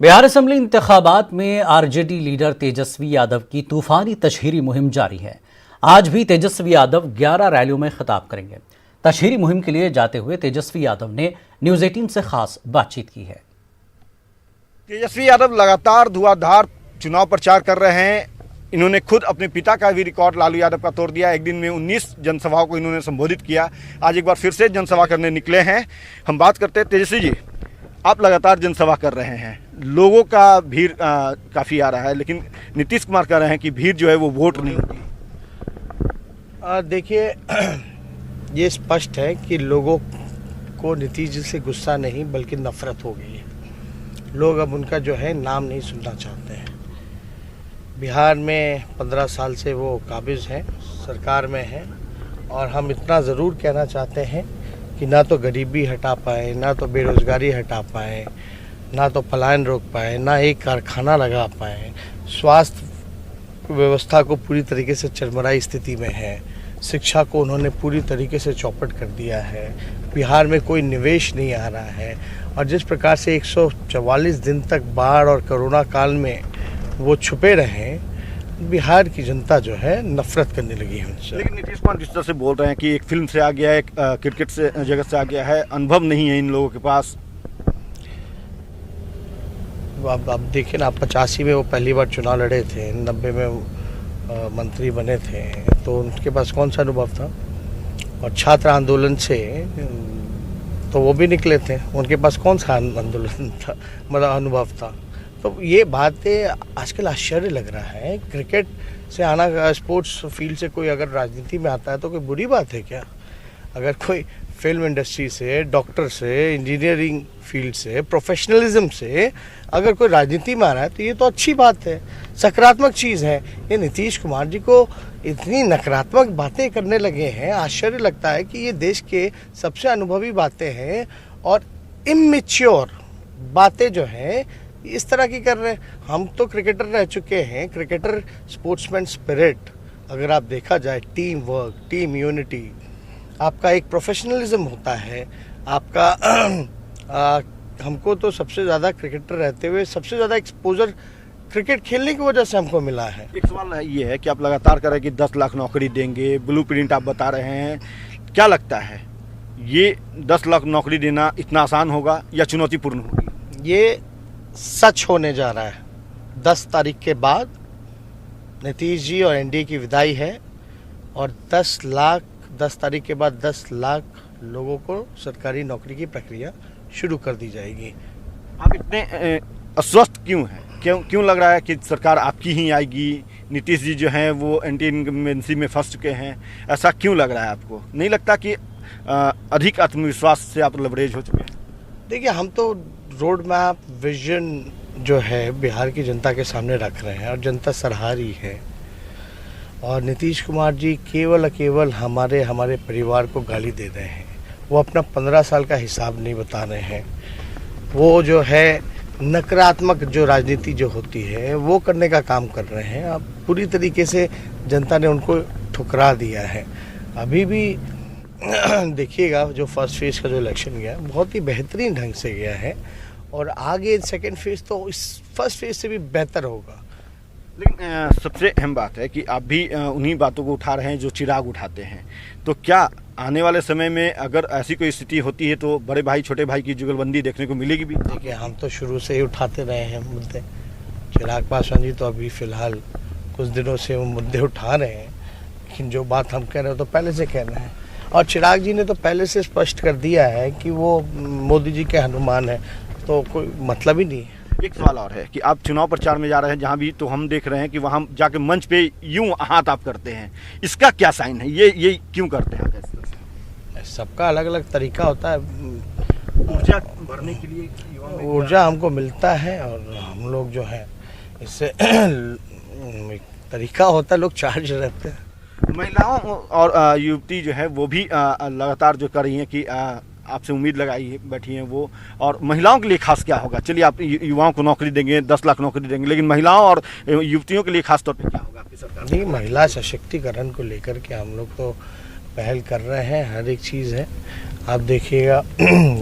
Bihar assembly इंतखाबात में RJD leader Tejashwi Yadav की तूफानी तशहीरी मुहिम जारी है। आज भी तेजस्वी यादव 11 रैलियों में खिताब करेंगे। तशहीरी मुहिम के लिए जाते हुए तेजस्वी यादव ने न्यूज़ 18 से खास बातचीत की है। तेजस्वी यादव लगातार धुआंधार चुनाव प्रचार कर रहे हैं। इन्होंने खुद अपने पिता का भी रिकॉर्ड लालू यादव का तोड़ दिया। एक दिन में 19 जनसभाओं को इन्होंने संबोधित किया। आज एक बार फिर से जनसभा करने निकले हैं। हम बात करते हैं तेजस्वी जी, आप लगातार जनसभा कर रहे हैं, लोगों का भीड़ काफ़ी आ रहा है, लेकिन नीतीश कुमार कह रहे हैं कि भीड़ जो है वो वोट नहीं होती। देखिए, ये स्पष्ट है कि लोगों को नीतीश जी से गुस्सा नहीं बल्कि नफरत हो गई है। लोग अब उनका जो है नाम नहीं सुनना चाहते हैं। बिहार में 15 साल से वो काबिज हैं, सरकार में हैं, और हम इतना ज़रूर कहना चाहते हैं कि ना तो गरीबी हटा पाए, ना तो बेरोज़गारी हटा पाए, ना तो पलायन रोक पाए, ना एक कारखाना लगा पाए। स्वास्थ्य व्यवस्था को पूरी तरीके से चरमराई स्थिति में है। शिक्षा को उन्होंने पूरी तरीके से चौपट कर दिया है। बिहार में कोई निवेश नहीं आ रहा है, और जिस प्रकार से 144 दिन तक बाढ़ और कोरोना काल में वो छुपे रहे, बिहार की जनता जो है नफरत करने लगी है उनसे। लेकिन नीतीश कुमार जिस तरह से बोल रहे हैं कि एक फिल्म से आ गया है, क्रिकेट से जगत से आ गया है, अनुभव नहीं है इन लोगों के पास। अब देखिए ना, 85 में वो पहली बार चुनाव लड़े थे, 90 में मंत्री बने थे, तो उनके पास कौन सा अनुभव था। और छात्र आंदोलन से तो वो भी निकले थे, उनके पास कौन सा आंदोलन था, मतलब अनुभव था। तो ये बातें आजकल आश्चर्य लग रहा है। क्रिकेट से आना, स्पोर्ट्स फील्ड से कोई अगर राजनीति में आता है तो कोई बुरी बात है क्या? अगर कोई फिल्म इंडस्ट्री से, डॉक्टर से, इंजीनियरिंग फील्ड से, प्रोफेशनलिज्म से अगर कोई राजनीति में आ रहा है तो ये तो अच्छी बात है, सकारात्मक चीज़ है। ये नीतीश कुमार जी को इतनी नकारात्मक बातें करने लगे हैं, आश्चर्य लगता है कि ये देश के सबसे अनुभवी बातें हैं और इमेच्योर बातें जो हैं इस तरह की कर रहे हैं। हम तो क्रिकेटर रह चुके हैं। क्रिकेटर स्पोर्ट्समैन स्पिरिट, अगर आप देखा जाए, टीम वर्क, टीम यूनिटी, आपका एक प्रोफेशनलिज्म होता है आपका। हमको तो सबसे ज़्यादा क्रिकेटर रहते हुए सबसे ज़्यादा एक्सपोजर क्रिकेट खेलने की वजह से हमको मिला है। एक सवाल ये है कि आप लगातार कह रहे हैं कि 10 लाख नौकरी देंगे, ब्लूप्रिंट आप बता रहे हैं, क्या लगता है ये 10 लाख नौकरी देना इतना आसान होगा या चुनौतीपूर्ण होगी? ये सच होने जा रहा है। 10 तारीख के बाद नीतीश जी और एनडीए की विदाई है, और 10 तारीख के बाद 10 लाख लोगों को सरकारी नौकरी की प्रक्रिया शुरू कर दी जाएगी। आप इतने अस्वस्थ क्यों हैं? क्यों लग रहा है कि सरकार आपकी ही आएगी? नीतीश जी जो हैं वो एंटी इनकम्बेंसी में फंस चुके हैं, ऐसा क्यों लग रहा है आपको? नहीं लगता कि अधिक आत्मविश्वास से आप लवरेज हो चुके हैं? देखिए, हम तो रोड मैप, विजन जो है बिहार की जनता के सामने रख रहे हैं, और जनता सराह रही है। और नीतीश कुमार जी केवल हमारे परिवार को गाली दे रहे हैं। वो अपना 15 साल का हिसाब नहीं बता रहे हैं। वो जो है नकारात्मक जो राजनीति जो होती है वो करने का काम कर रहे हैं। अब पूरी तरीके से जनता ने उनको ठुकरा दिया है। अभी भी देखिएगा, जो फर्स्ट फेज का जो इलेक्शन गया बहुत ही बेहतरीन ढंग से गया है, और आगे सेकंड फेज तो इस फर्स्ट फेज से भी बेहतर होगा। लेकिन सबसे अहम बात है कि आप भी उन्हीं बातों को उठा रहे हैं जो चिराग उठाते हैं। तो क्या आने वाले समय में अगर ऐसी कोई स्थिति होती है तो बड़े भाई छोटे भाई की जुगलबंदी देखने को मिलेगी भी? देखिए, हम तो शुरू से ही उठाते रहे हैं मुद्दे। चिराग पासवान जी तो अभी फ़िलहाल कुछ दिनों से वो मुद्दे उठा रहे हैं, लेकिन जो बात हम कह रहे हैं तो पहले से कह रहे हैं। और चिराग जी ने तो पहले से स्पष्ट कर दिया है कि वो मोदी जी के हनुमान है, तो कोई मतलब ही नहीं है। एक सवाल और है कि आप चुनाव प्रचार में जा रहे हैं जहां भी, तो हम देख रहे हैं कि वहां जाके मंच पे यूं हाथ आप करते हैं, इसका क्या साइन है? ये क्यों करते हैं? सबका अलग अलग तरीका होता है। ऊर्जा भरने के लिए ऊर्जा हमको मिलता है, और हम लोग जो है इससे एक तरीका होता है, लोग चार्ज रहते हैं। महिलाओं और युवती जो है वो भी लगातार जो कर रही हैं कि आपसे उम्मीद लगाई बैठी हैं वो, और महिलाओं के लिए खास क्या होगा? चलिए, आप युवाओं को नौकरी देंगे, 10 लाख नौकरी देंगे, लेकिन महिलाओं और युवतियों के लिए खास तौर पे क्या होगा आपकी सरकार? नहीं, महिला सशक्तिकरण को लेकर के हम लोग तो पहल कर रहे हैं, हर एक चीज़ है। आप देखिएगा,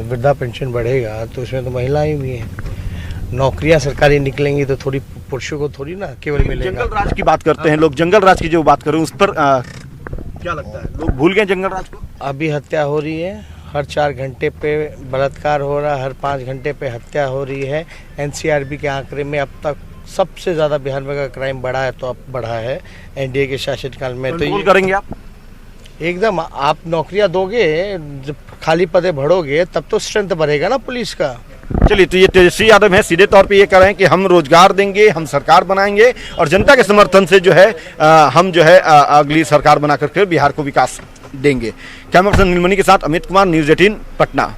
वृद्धा पेंशन बढ़ेगा तो उसमें तो महिलाएं भी हैं। नौकरियां सरकारी निकलेंगी तो थोड़ी पुरुषों को थोड़ी ना केवल मिलेगा। जंगल राज की बात करते हैं लोग, जंगल राज की जो बात करें उस पर क्या लगता है, लोग भूल गए जंगल राज को? अभी हत्या हो रही है, हर 4 घंटे पे बलात्कार हो रहा है, हर 5 घंटे पे हत्या हो रही है। एनसीआरबी के आंकड़े में अब तक सबसे ज़्यादा बिहार में अगर क्राइम बढ़ा है तो अब बढ़ा है एनडीए के शासनकाल में। तो कंट्रोल ये करेंगे आप? एकदम, आप नौकरियां दोगे, जब खाली पदे भरोगे तब तो स्ट्रेंथ बढ़ेगा ना पुलिस का। चलिए, तो ये तेजस्वी यादव हैं, सीधे तौर पे ये कह रहे हैं कि हम रोजगार देंगे, हम सरकार बनाएंगे और जनता के समर्थन से जो है हम जो है अगली सरकार बना करके बिहार को विकास देंगे। कैमरा पर्सन नीलमणि के साथ अमित कुमार, न्यूज़ 18 पटना।